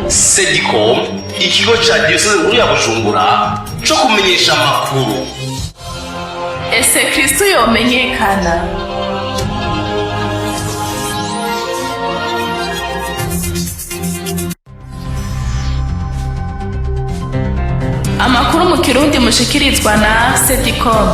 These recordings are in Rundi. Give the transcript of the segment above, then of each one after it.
Sedicom, ikigo ca Diocese nkuru ya Bujumbura co kumenyesha amakuru. Ese Kristo yomenyekana? Amakuru mu Kirundi mushikirizwa na Sedicom.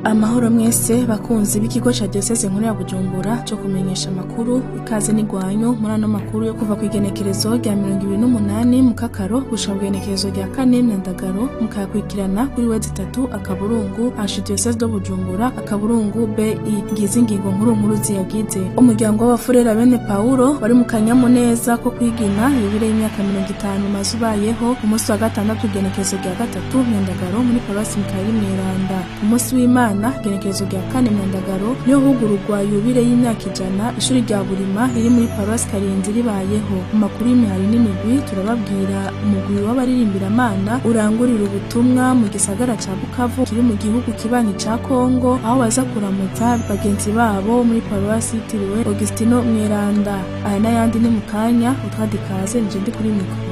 Amahoro mwese bakunzi b'ikigo ca Diocese nkuru ya Bujumbura cyo kumenyesha amakuru, ikaze n'igwanyo muri ano makuru yo kuva ku igenekerezo rya 28 Mukakaro gushika ku igenekerezo rya 4 Myandagaro, mukayakurikirana kuri website akaburungu Archidiocese de Bujumbura akaburungu BI. Ngize ingingo nkuru ziyagize. Umuryango w'abafurera bene Paulo bari mu kanyamuneza ko kwigina yubire y'imyaka 50 mazubayeho ku munsi wa gatandatu igenekerezo rya 3 Myandagaro muri Paroisse Myandagaro. Ku munsi w'Imana genekerezo rya 4 Myandagaro niyo hugururwa yubire y'imyaka 100 ishuri rya Burima riri muri Paroisse Karinzi ribayeho. Amakuru y'imihari n'imigwi turababwira umugwi w'abaririmbira Mana urangurira ubutumwa mu gisagara ca Bukavu kiri mu gihugu kibanyi ca Kongo, aho baza kuramutsa bagenzi babo muri Paroisse yitiriwe Augustino Myandagaro. Aya n'ayandi ni mu kanya utwadikaze nje ndi kuri mikoro.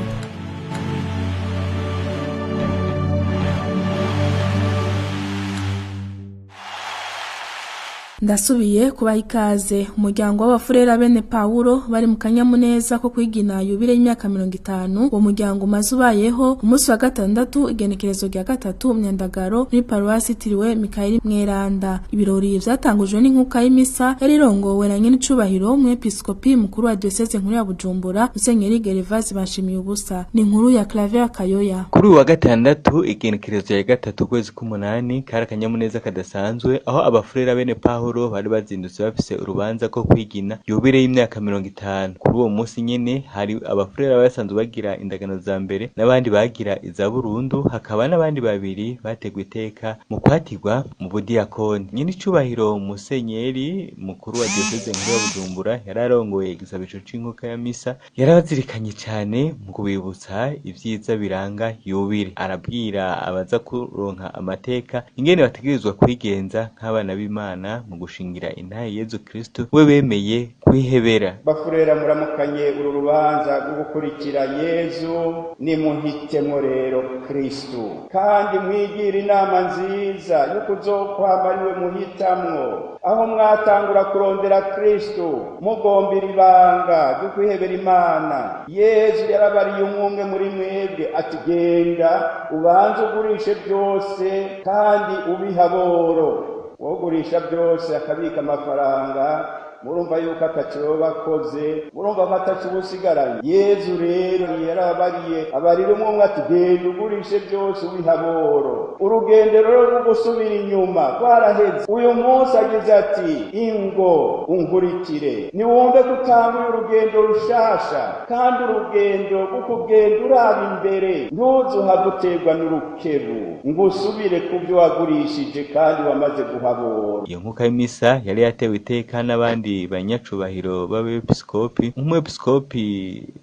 Ndasubiye kubaha ikaze. Umuryango w'abafurera bene Paulo bari mu kanyamuneza ko kwigina yubire y'imyaka 50. Uwo muryango mazubayeho umunsi wa gatandatu igenekerezo rya 3 Myandagaro muri Paroisse yitiriwe Myandagaro. Ibirori vyatangujwe n'inkuka y'imisa yarirongowe na nyene icubahiro mu episkopi mukuru wa Diocese nkuru ya Bujumbura Musenyeri Gervase bashimiye ubusa. Ni inkuru ya Claver Kayoya. Kuri wa gatandatu igenekerezo ya 3 kwezi k'umunani kara kanyamuneza kadasanzwe, aho abafurera bene Paulo bari bazindutse bafise urubanza ko kwigina yubire y'imyaka 50. Kuri uwo munsi nyene hari abafurera basanzwe bagira indagano za mbere n'abandi bagira iza burundu, hakaba n'abandi babiri bategwa iteka mu kwatirwa mu budiyakoni. Nyine icubahiro Musenyeri mukuru wa Diocese nkuru ya Bujumbura yararongoye igisabisho c'inkuka ya misa, yarabazirikanye cyane mu kubibutsa ivyiza biranga yubire. Arabwira abaza kuronka amateka ingene bategerezwa kwigenza nk'abana b'Imana mu gushingira intahe Yezu Kristo we bemeye kwihebera. Bafurera muramukanye uru rubanza rwo gukurikira Yezu, nimuhitemo rero Kristo kandi mwigira inama nziza yo kuzokwama ariwe muhitamwo, aho mwatangura kurondera Kristo mugombira ibanga ryo kwihebera Imana. Yezu yarabariye umwe muri mwebwe ati genda ubanze ugurishe byose kandi ubihaboro. Wogurisha byose akabika amafaranga, murumva yuko ataco bakoze, murumva batacu busigaranye. Yezu rero yarabariye abarire umwe ati genda ugurishe byose ubihaboro. Urugendo rero rwo gusubira inyuma rwaraheze. Uyu munsi agize ati ingo unkurikire, niwumve gutanga urugendo rushasha, kandi urugendo ukugenda uraba imbere, ntuzuhava uterwa n'urukebu ngo usubire ku byo wagurishije kandi wamaze guhabora. Iyo nkuka y'imisa yari yatewe iteka n'abandi banyacubahiro b'abepiskopi, umwepiskopi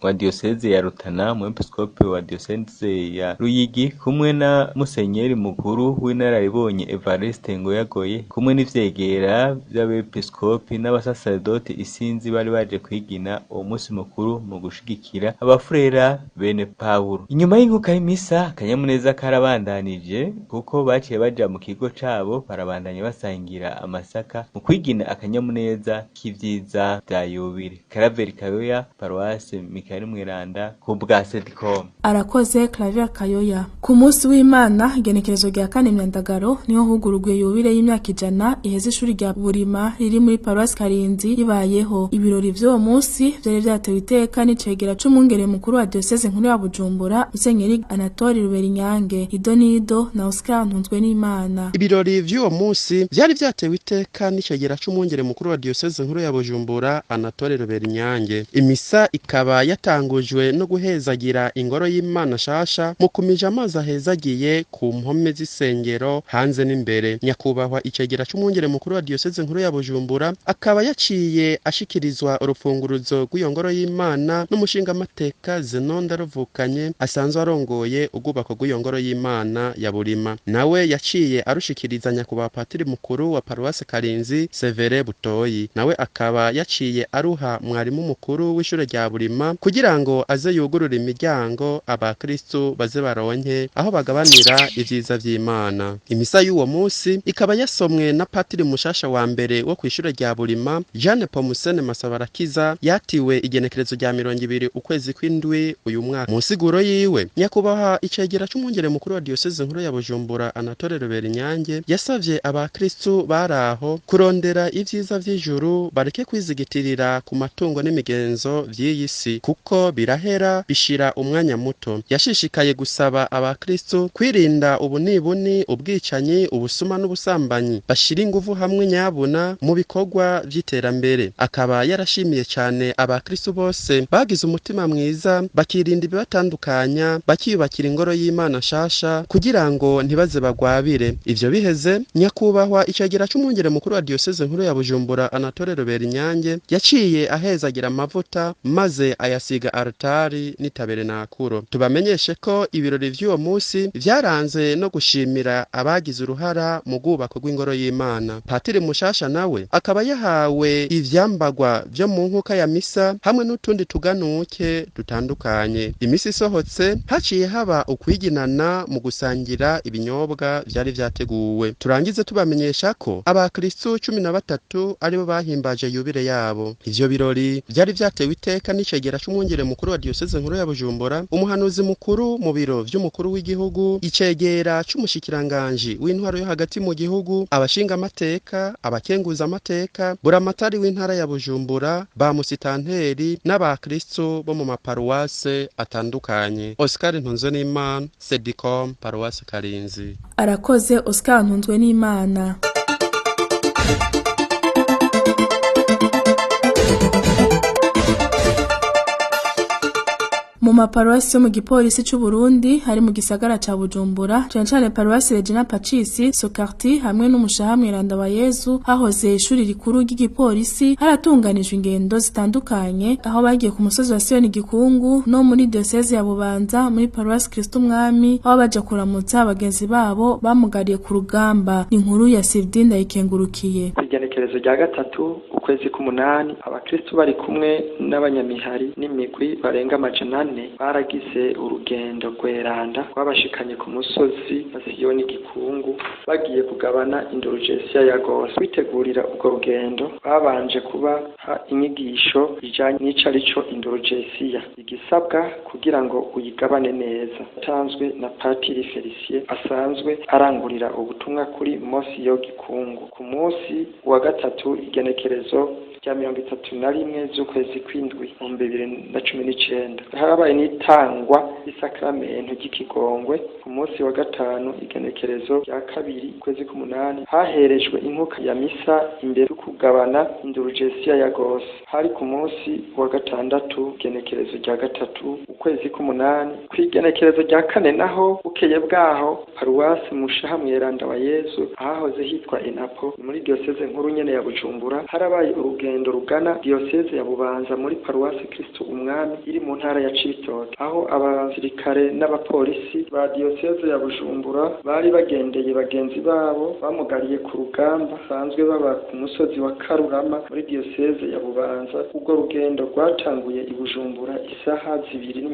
wa Diocese ya Rutana, umwepiskopi wa Diocese ya Ruyigi, kumwe na Musenyeri mukuru w'inararibonye Evariste Ngoyagoye, kumwe n'ivyegera by'abepiskopi n'abasaserdoti isinzi bari baje kwigina uwo munsi mukuru mu gushigikira abafurera bene Paulo. Inyuma y'inkuka y'imisa akanyamuneza karabandanije, kuko baciye baja mu kigo cabo barabandanya basangira amasaka mu kwigina akanyamuneza k'ivyiza vya yubire. Claver Kayoya, Paroisse Myandagaro, ku bwa Sedicom. Arakoze Claver Kayoya. Ku munsi w'Imana igenekerezo rya 4 Myandagaro niho hugururwa yubire y'imyaka 100 iheze ishuri rya Burima riri muri Paroisse Karinzi ribayeho. Ibirori vy'uwo munsi vyari vyatewe iteka n'icegera c'umwungere mukuru wa Diocese nkuru ya Bujumbura Musenyeri Anatole Ruberinyange, Idonido na Oscar Ntunzwe n'Imana. Ibirori vy'uwo munsi vyari vyatewe iteka n'icegera c'umwungere mukuru wa Diocese nkuru ya Bujumbura Anatole Ruberinyange. Imisa ikaba yatangujwe no guhezagira ingoro y'Imana shasha mu kumija amazi ahezagiye ku mpome z'isengero hanze n'imbere. Nyakubahwa icegera c'umwungere mukuru wa diocese nkuru ya Bujumbura akaba yaciye ashikirizwa urufunguruzo rw'iyo ngoro y'Imana n'umushinga amateka Zenonda ruvukanye asanzwe arongoye ubwubako bw'iyo ngoro y'Imana ya Burima. Nawe yaciye arushikiriza nyakubahwa patiri mukuru wa paruwase Karinzi Severe Butoyi. Nawe akaba yaciye aruha mwarimu mukuru w'ishure rya Burima kugira ngo aze yugurura imiryango abakristo baze baronke aho bagabanira ivyiza vy'Imana. Imisa y'uwo musi ikaba yasomwe na patiri mushasha wa mbere wo kw'ishure rya Burima Jeanne Pomusene Masabarakiza yatiwe igenekerezo rya 20 ukwezi kw'indwi uyu mwaka. Mu nsiguro yiwe nyakubahwa icegera c'umwungere mukuru wa diocese nkuru ya Bujumbura Anatole Ruberinyange yasavye abakristo baraho kurondera ivyiza vy'ijuru bareke kwizigitirira ku matungo n'imigenzo vy'iyi si kuko birahera bishira umwanya muto. Yashishikaye gusaba abakristo kwirinda ubunibuni, ubwicanyi, ubusuma n'ubusambanyi, bashira inguvu hamwe nyabuna mu bikorwa vy'iterambere. Akaba yarashimiye cyane abakristo bose bagize umutima mwiza bakirinda ibibatandukanya, bakiyubakira ingoro y'Imana shasha kugira ngo ntibaze bagwabire. Ivyo biheze nyakubahwa icegera c'umwungere mukuru wa diocese nkuru ya Bujumbura Anatole Ruberinyange yaciye ahezagira amavuta maze ayasiga altari n'itaberenakuro. Tubamenyeshe ko ibirori vy'uwo musi vyaranze no gushimira abagize uruhara mu bwubako bw'ingoro y'Imana. Patiri mushasha nawe akaba yahawe ivyambagwa vyo mu nkuka ya misa hamwe n'utundi tuganuke dutandukanye. Imisi isohotse haciye haba ukwiginana mu gusangira ibinyobwa vyari vyateguwe. Turangize tubamenyesha ko abakristo 13 aribo bahimbaje yubire yabo. Ivyo birori vyari vyatewe iteka n'icegera c'umwungere mukuru wa diocese nkuru ya Bujumbura, umuhanuzi mukuru mu biro vy'umukuru w'igihugu, icegera c'umushikiranganje w'intwaro yo hagati mu gihugu, abashinga amateka, abakenguza amateka, buramatari w'intara ya Bujumbura, ba musitanteri n'abakristo bo mu maparuwase atandukanye. Oscar Ntunzwenimana, Sedicom, paruwase Karinzi. Arakoze Oscar Ntunzwenimana. Mu maparuwasi yo mu gipolisi c'u Burundi hari mu gisagara ca Bujumbura cane paruwasi Regina Pacis Sokarti hamwe n'umushaha Mwiranda wa Yezu hahoze ishuri rikuru ry'igipolisi haratunganijwe ingendo zitandukanye aho bagiye ku musozi wa Sioni Gikungu no muri diocese ya Bubanza muri paruwasi Kristo Mwami aho baje kuramutsa abagenzi babo bamugariye ku rugamba. Inkuru ya Sivdin Ndayikengurukiye. Igenekerezo rya gatatu ukwezi k'umunani abakristo bari kumwe n'abanyamihari n'imigwi barenga 400 baragize urugendo rweranda rwabashikanye ku musozi wa Sioni Gikungu bagiye kugabana indulgensia ya gose. Kwitegurira ubwo rugendo babanje kuba inyigisho ijanye n'icarico indulgensia, igisabwa kugira ngo uyigabane neza. Tanzwe na Patiri Felicien asanzwe arangurira ubutumwa kuri Monsiyo Gikungu. Ku munsi wa gatatu igenekerezo rya 31 z'ukwezi kw'indwi 2019 harabaye n'itangwa isakramento ry'ikigongwe. Ku munsi wa gatanu igenekerezo rya kabiri ukwezi k'umunani haherejwe inkuka ya misa imbere yo kugabana indulgensia ya gose. Hari ku munsi wa gatandatu igenekerezo rya gatatu ukwezi k'umunani. Kwigenekerezo rya kane naho bukeye bwaho paruwasi Mushaha Mwiranda wa Yezu ahahoze hitwa Enapo muri diocese nkuru nyene ya Bujumbura harabaye urugendo rugana diocese ya Bubanza muri paruwasi Kristo Umwami iri mu ntara ya Cibitoke, aho abasirikare n'abapolisi ba diocese ya Bujumbura bari bagendeye bagenzi babo bamugariye ku rugamba sanzwe baba ku musozi wa Karurama muri diocese ya Bubanza. Ubwo rugendo rwatanguye i Bujumbura isaha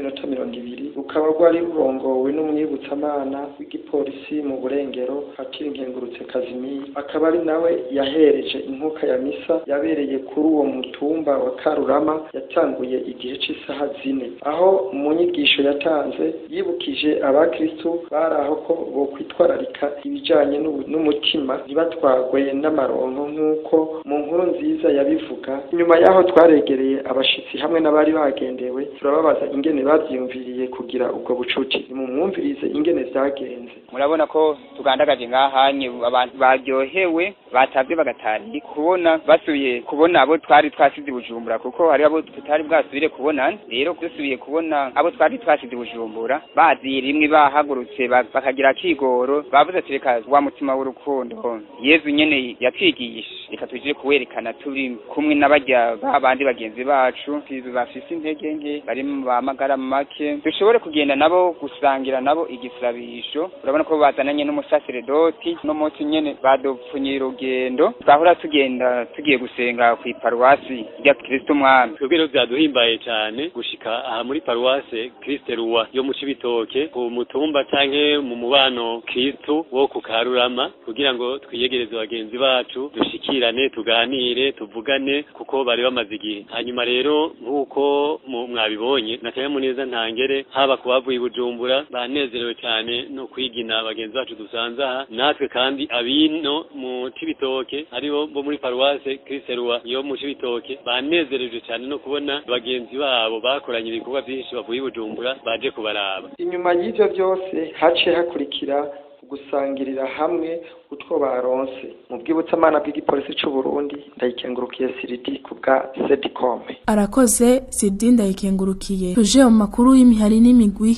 2:20 rukaba rwari rurongowe n'umwibutsamana w'igipolisi mu Burengero Patiri Nkengurutse Kazimiri, akaba ari nawe yahereje inkuka ya misa yabereye kuri uwo mutumba wa Karurama yatanguye igihe c'isaha 4, aho mu nyigisho yatanze yibukije abakristo baraho ko bo kwitwararika ibijanye n'umutima ntibatwagwe n'amaronko nk'uko mu nkuru nziza yabivuga. Nyuma yaho twaregereye abashitsi hamwe n'abari bagendewe turababaza ingene bavyiyumviriye kugira ubwo bucuti. Mu mwumvirize ingene vyagenze. Murabona ko tugandagaje ngahanye abantu baryohewe batavye bagatari kubona basubiye kubona abo twari twasize Bujumbura kuko hari abo tutari bwasubire kubona rero dusubiye kubona abo twari twasize Bujumbura bazi rimwe bahagurutse bakagira kigoro bavuze ati reka wa mutima w'urukundo Yezu nyene yatwigisha reka tuje kuwerekana turi kumwe n'abajya babandi bagenzi bacu bafise intege nke bari mu bamagara make dushobore kugenda nabo gusangira nabo igisabisho urabona ko bazananye n'umusaseredoti no munsi nyene badopfunyira urugendo twahora tugenda tugiye gusenga ku paruwasi ya Kristo Mwami twebwe byaduhimbaye cyane gushika aha muri paruwase Kristo Ruwa yo mu Cibitoke ku mutumba canke mu mubano Kristo wo ku Karurama kugira ngo twiyegereze bagenzi bacu dushikirane tuganire tuvugane kuko bari bamaze igihe hanyuma rero nk'uko mwabibonye nataye muneza ntangere haba kubavuye Bujumbura banezerewe cyane no kwigina bagenzi bacu dusanze aha natwe kandi abino mu Cibitoke aribo bo muri paruwase Kristo Ruwa yo mu Cibitoke banezereje cyane no kubona bagenzi babo bakoranye ibikorwa byinshi bavuye Bujumbura baje kubaraba. Inyuma y'ivyo byose haciye hakurikira gusangirira hamwe utwo baronse mu bwibutsamana bw'igipolisi c'u Burundi ndayikengurukiye Siridi kubwa Sedicom. Arakoze Siridi ndayikengurukiye. Tuje mu makuru y'imihari n'imigwi.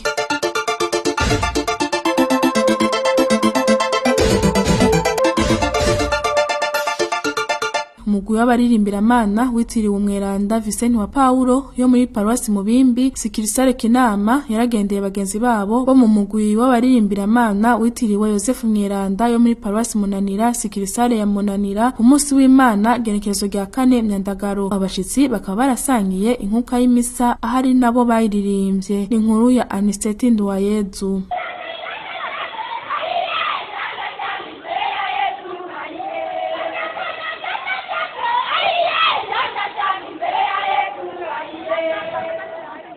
Umugwi w'abaririmbira-mana witiriwe umweranda Vicente wa Paulo yo muri paruwasi Mubimbi Sikirisare Kinama yaragendeye bagenzi babo bo mu mugwi w'abaririmbira-mana witiriwe Yosefu Mweranda yo muri paruwasi Munanira Sikirisare ya Munanira ku munsi w'Imana genekerezo rya 4 Myandagaro. Abashitsi bakaba barasangiye inkuka y'imisa ahari nabo bayiririmbye. Inkuru ya Aniseti Nduwayezu.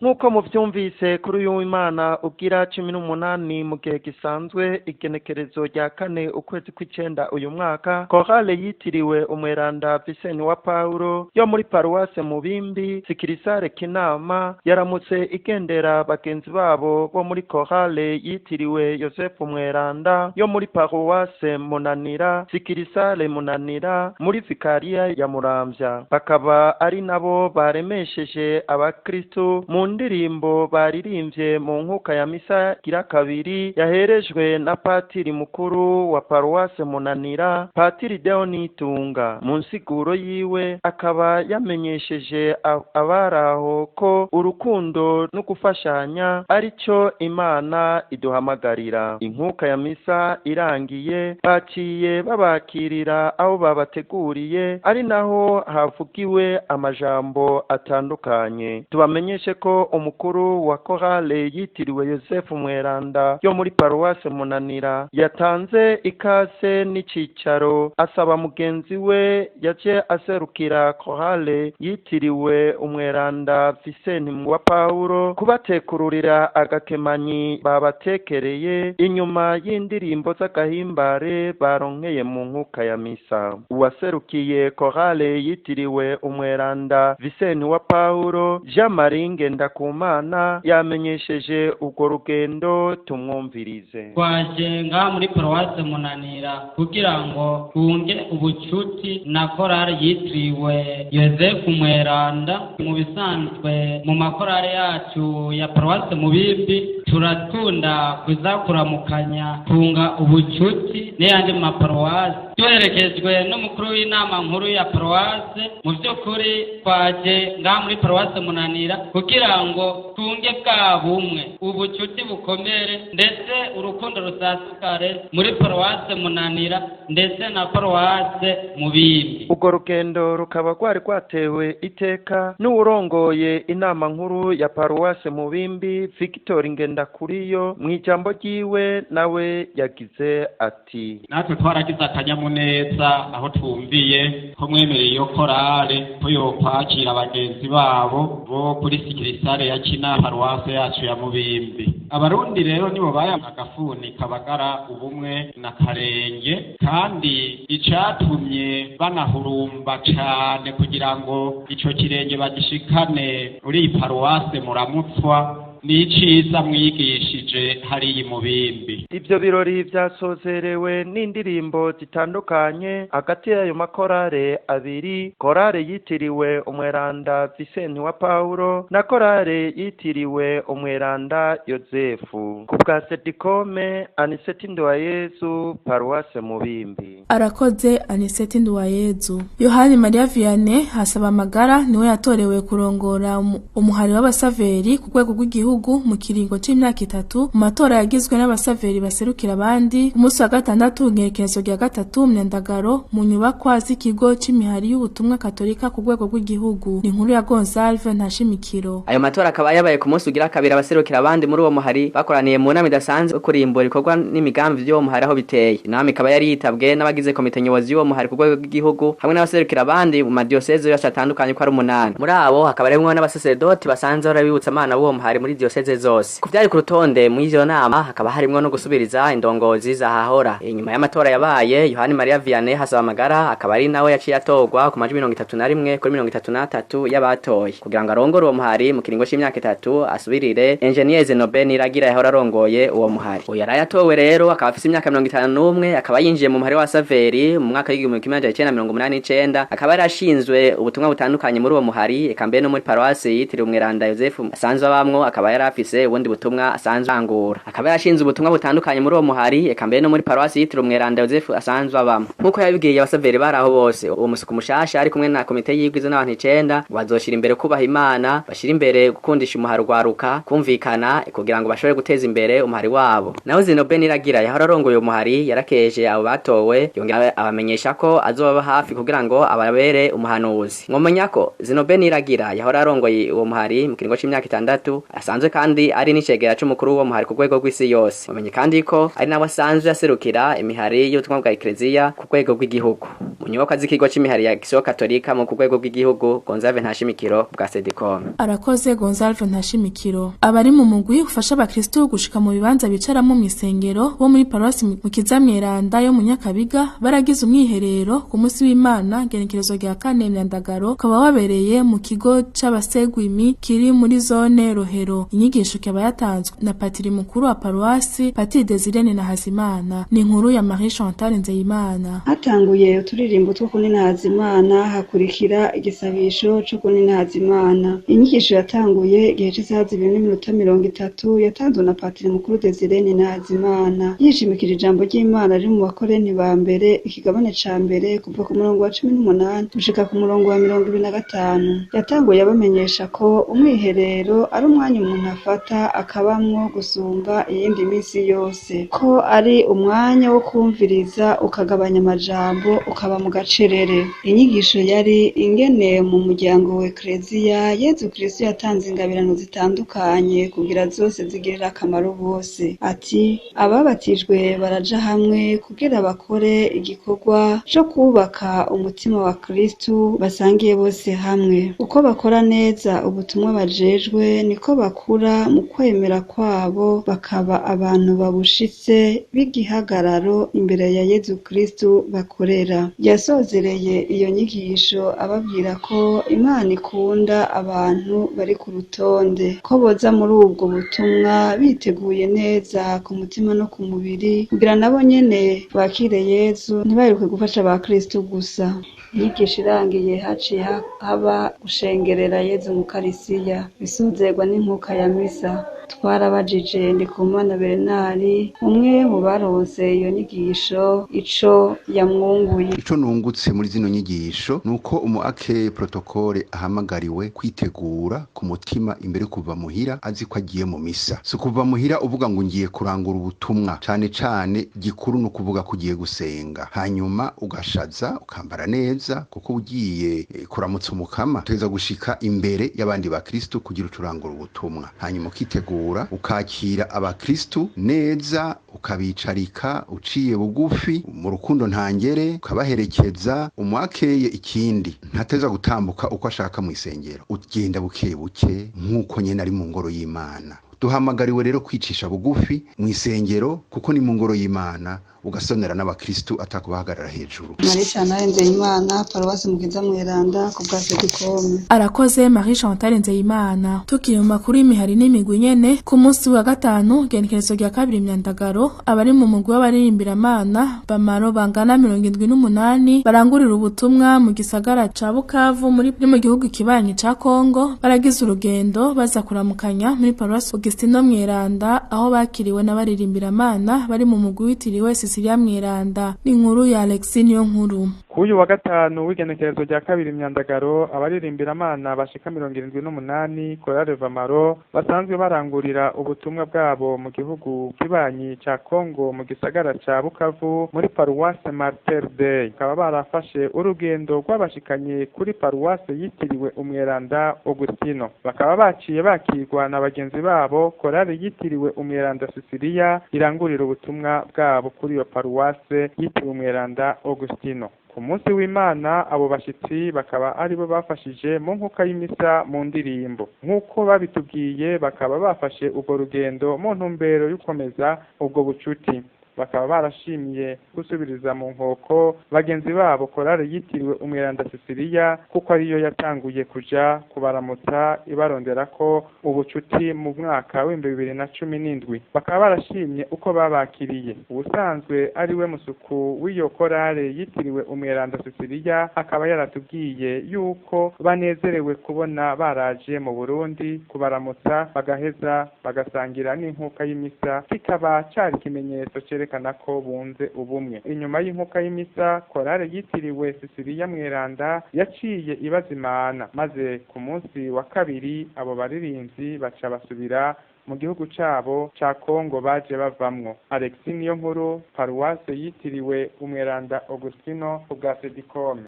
Nkuko muvyumvise kuri uyu w'Imana ubwira 18 mu gihe gisanzwe igenekerezo rya 4 ukwezi kw'icenda uyu mwaka korale yitiriwe umweranda Vicente wa Paulo yo muri paruwase Mubimbi Sikirisare Kinama yaramutse igendera bagenzi babo bo muri korale yitiriwe Yosefu Mweranda yo muri paruwase Munanira Sikirisare Munanira muri Vikaria ya Muramvya bakaba ari nabo baremesheje abakristo mu ndirimbo baririmbye mu nkuka ya misa gira kabiri yaherejwe na patiri mukuru wa paruwase Munanira Patiri Deonitunga. Mu nsiguro yiwe akaba yamenyesheje abaraho ko urukundo no gufashanya ari cyo Imana iduhamagarira. Inkuka ya misa irangiye baciye babakirira aho babateguriye ari naho havugiwe amajambo atandukanye. Tubamenyeshe ko umukuru wa korale yitiriwe Yosefu Mweranda yo muri paruwase Munanira yatanze ikase n'icicaro asaba mugenzi we yaje aserukira korale yitiriwe umweranda Vicente wa Paulo kubatekururira agakemanyi babatekereye inyuma y'indirimbo z'agahimbare baronkeye mu nkuka ya misa. Uwaserukiye korale yitiriwe umweranda Vicente wa Paulo Jean Marie Ndakumana yamenyesheje ubwo rugendo tumwumvirize. Twajenga muri paruwase Munanira kugira ngo tunge ubucuti na korale yitiriwe Yosefu Mweranda. Mu bisanzwe mu makorale yacu ya paruwase Mubimbi turatunda kuzakuramukanya tunga ubucuti n'ayandi maparuwase duherekejwe n'umukuru w'inama nkuru ya paruwase. Mu by'ukuri twaje ngaha muri paruwase Munanira kugira ngo tunge bwa bumwe ubucuti bukomere ndetse urukundo rusasukare muri paruwase Munanira ndetse na paruwase Mubimbi. Ubwo rugendo rukaba rwatewe iteka n'urongoye inama nkuru ya paruwase Mubimbi Victor Ngendakuriyo. Mu ijambo ryiwe nawe yagize ati natwe twaragize akanyamuneza aho twumviye ko mwemereye iyo korale ko yokwakira abagenzi babo bo kuri Sikirisare ya Kina paruwase yacu ya Mubimbi. Abarundi rero nibo bayanga agafuni kabagara ubumwe na karenge kandi icatumye banahurumba cane kugira ngo ico kirenge bagishikane muri paruwase Muramutswa n'iciza mwigishije hariya Mubimbi. Ivyo birori vyasozerewe n'indirimbo zitandukanye hagati y'ayo makorale abiri, korale yitiriwe umweranda Visenti wa Paulo na korale yitiriwe umweranda Yozefu. Ku bwa Sedikome, Aniseti Nduwayezu, Paruwase Mubimbi. Arakoze Aniseti Nduwayezu. Yohani Maria Vianney Hasabamagara niwe yatorewe kurongora umuhari w'abasaveri ku rwego rw'igihugu mu kiringo c'imyaka 3 mu matora yagizwe n'abasaveri baserukira abandi umunsi wa gatandatu ngerekezo rya gatatu Myandagaro mu nyubakwa z'ikigo c'imihari y'ubutumwa katolika ku rwego rw'igihugu. Ni inkuru ya Gonzalve Ntashimikiro. Ayo matora akaba yabaye ku munsi ugira kabiri abaserukira abandi muri uwo muhari bakoraniye mu nama idasanzwe kurimbura ikorwa n'imigambi by'uwo muhari aho biteye. Inama ikaba yari yitabwe n'abagize komite nyobozi y'uwo muhari ku rwego rw'igihugu hamwe n'abaserukira abandi mu madiocese yose atandukanye ko ari 8. Muri abo hakaba harimwo n'abasacerdoti basanze barabibutsa amana b'uwo muhari muri diocese zose. Ku byari ku rutonde mu iyo nama hakaba harimwo no gusubiriza indongozi zahahora. Inyuma y'amatora yabaye Yohani Maria Vianney Hasabamagara akaba ari nawe yaciye atorwa ku majwi 31 kuri 33 y'abatoye kugira ngo arongore uwo muhari mu kiringo c'imyaka 3 asubirire Engineer Zenobe Niragira yahora arongoye uwo muhari. Uyu yarayatowe rero akaba afise imyaka 51 akaba yinjiye mu muhari wa Saveri mu mwaka w'1989 akaba yarashinzwe ubutumwa butandukanye muri uwo muhari eka mbere no muri paroisse yitiriwe umweranda Yozefu asanzwe abamwo akaba yarafise ubundi butumwa asanzwe angura. Akaba yarashinzwe ubutumwa butandukanye muri uwo muhari eka mbere no muri paroisse yitiriwe umweranda Yozefu asanzwe abamwo. Nkuko yabibwiye abasaveri baraho bose uwo musuku mushasha ari kumwe na komite yigwize n'abantu 9 bazoshira imbere kubaha Imana bashira imbere gukundisha umuhari rwaruka kumvikana kugira ngo bashobore guteza imbere umuhari wabo. Naho Zenobe Niragira yahora arongoye umuhari yarakeje abo batowe yongera abamenyesha ko azoba hafi kugira ngo ababere umuhanuzi. Ngomenya ko Zenobe Niragira yahora arongoye uwo muhari mu kiringo c'imyaka 6 asanzwe kandi ari n'icegera c'umukuru w'uwo muhari ku rwego rw'isi yose. Bamenye kandi ko ari nawe asanzwe yaserukira imihari y'ubutumwa bwa Ecclesia ku rwego rw'igihugu. Mu nyubako z'ikigo c'imihari ya Gisio Katolika mu ku rwego rw'igihugu Gonzalve Ntashimikiro bwa Sedicom. Arakoze Gonzalve Ntashimikiro. Abari mu mugwi ufasha abakristo gushika mu bibanza bicaramo mu isengero bo muri paroisse mu Kizamyeranda yo mu Nyakabiga baragize umwiherero ku munsi w'Imana genekerezo rya 4 Myandagaro kaba wabereye mu kigo c'abasegwimi kiri muri zone Rohero. Inyigisho kaba yatanzwe na patiri mukuru wa paroisse Patiri Desirene na Hazimana. Ni inkuru ya Marie Chantal Nzeyimana. Hatanguye uturirimbo two kunina Hazimana hakurikira igisabisho cyo kunina Hazimana. Inyigisho yatanguye igihe cy'isaha 2:30 yatanzwe na patiri mukuru Desirene na Hazimana. Yishimikira ijambo ry'Imana riri mu Bakorenti ba mbere ikigabane ca mbere kuva ku murongo wa 18 gushika ku murongo wa 25. Yatanguye abamenyesha ko umwiherero ari umwanya umuntu afata akabamwo gusumba iyindi minsi yose, ko ari umwanya wo kumviriza ukagabanya amajambo ukaba mu gacerere. Inyigisho yari ingene mu muryango wa Ecclesia Yezu Kristo yatanze ingabirano zitandukanye kugira zose zigirira akamaro bose. Ati ababatijwe baraja hamwe kugira bakore igikorwa cyo kubaka umutima wa Kristo basangiye bose hamwe. Uko bakora neza ubutumwa bajejwe niko bakura mu kwemera kwabo bakaba abantu babushitse b'igihagararo imbere ya Yezu Kristo bakorera. Yasozereye iyo nyigisho ababwira ko Imana ikunda abantu bari ku rutonde, ko boza muri ubwo butumwa biteguye neza ku mutima no ku mubiri kugira nabo nyene bakire Yezu ntibayiruke gufasha ba Kristo gusa. Inyigisho irangiye haciye haba gushengerera Yezu mu Karisiya bisozerwa n'inkuka ya misa. Twarabajije Ndikumana Bernard umwe mu baronse iyo nyigisho ico yamwunguye. Ico nungutse muri zino nyigisho nuko umuake protokole ahamagariwe kwitegura ku mutima imbere kuva muhira azi ko agiye mu misa. So kuva muhira uvuga ngo ngiye kurangura ubutumwa cane gikuru no kuvuga ko ugiye gusenga, hanyuma ugashaza ukambara neza kuko ugiye kuramutsa umukama teza gushika imbere y'abandi ba Kristo kugira uturangura ubutumwa, hanyuma ukitegura ukakira abakristo neza ukabicarika uciye bugufi mu rukundo ntangere ukabaherekeza. Umwakeye ikindi ntateza gutambuka uko ashaka mu isengero, ugenda buke buke nkuko nyene ari mu ngoro y'Imana, duhamagariwe rero kwicisha bugufi mu isengero kuko ni mu ngoro y'Imana ugasonera n'abakristu atakubahagarara hejuru. Marie Chantal Nzeyimana, Paruwasi Mukiza Mweranda ku bwa Sedikome. Arakoze Marie Chantal Nzeyimana. Tukiri mu makuru y'imihari n'imigwi nyene ku munsi wa gatanu igenekerezo rya kabiri Myandagaro abari mu mugwi w'abaririmbira-Mana bamaro bangana 78 barangurira ubutumwa mu gisagara ca Bukavu muri mu gihugu kibanyi ca Kongo baragize urugendo baza kuramukanya muri Paruwasi Augustino Mweranda aho bakiriwe n'abaririmbira-Mana bari mu mugwi witiriwe Cecilia Mweranda. N'inkuru ya Alexis niyo nkuru. Kuyu wa gatanu w'igenekerezo rya kabiri Myandagaro abaririmbira-Mana bashika 78 korale Vamaro basanzwe barangurira ubutumwa bwabo mu gihugu kibanyi ca Kongo mu gisagara ca Bukavu muri Paruwase Martyr Day. Kaba barafashe urugendo rw'abashikanye kuri Paruwase yitiriwe Umweranda Augustino. Bakaba baciye bakirwa na bagenzi babo korale yitiriwe Umweranda Cecilia irangurira ubutumwa bwabo kuri iyo Paruwase yitiriwe Umweranda Augustino. Ku munsi w'Imana abo bashitsi bakaba aribo bafashije mu nkuka y'imisa mu ndirimbo. Nk'uko babitubwiye bakaba bafashe ubwo rugendo mu ntumbero y'ukomeza ubwo bucuti. Bakaba barashimiye gusubiriza mu nkoko bagenzi babo korale yitiriwe Umweranda Cecilia kuko ariyo yatanguye kuja kubaramutsa ibarondera ko ubucuti mu mwaka wa 2017. Bakaba barashimye uko babakiriye. Ubusanzwe ari we musuku w'iyo korale yitiriwe Umweranda Cecilia akaba yaratubwiye yuko banezerewe kubona baraje mu Burundi kubaramutsa bagaheza bagasangira n'inkuka y'imisa kikaba cari kimenyetso kana ko bunze ubumwe. Inyuma y'inkuka y'imisa korale yitiriwe Cecilia Mweranda yaciye ibaza Imana maze ku munsi wa kabiri abo baririmvyi baca basubira mu gihugu cabo ca Kongo baje bavamwo. Alexis niyo nkuru, Paruwase yitiriwe Umweranda Augustino ku bwa Sedikome.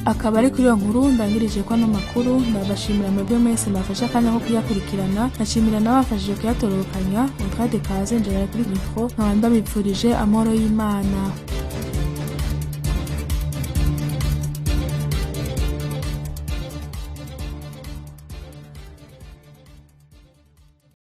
Akaba ari kuri iyo nkuru ndangirije ko ano makuru ndabashimira mwebwe mwese mwafasha akanya ko kuyakurikirana nashimira n'abafashije kuyatororokanya utwade kaze njera kuri mikro nkaba ndabipfurije amahoro y'Imana.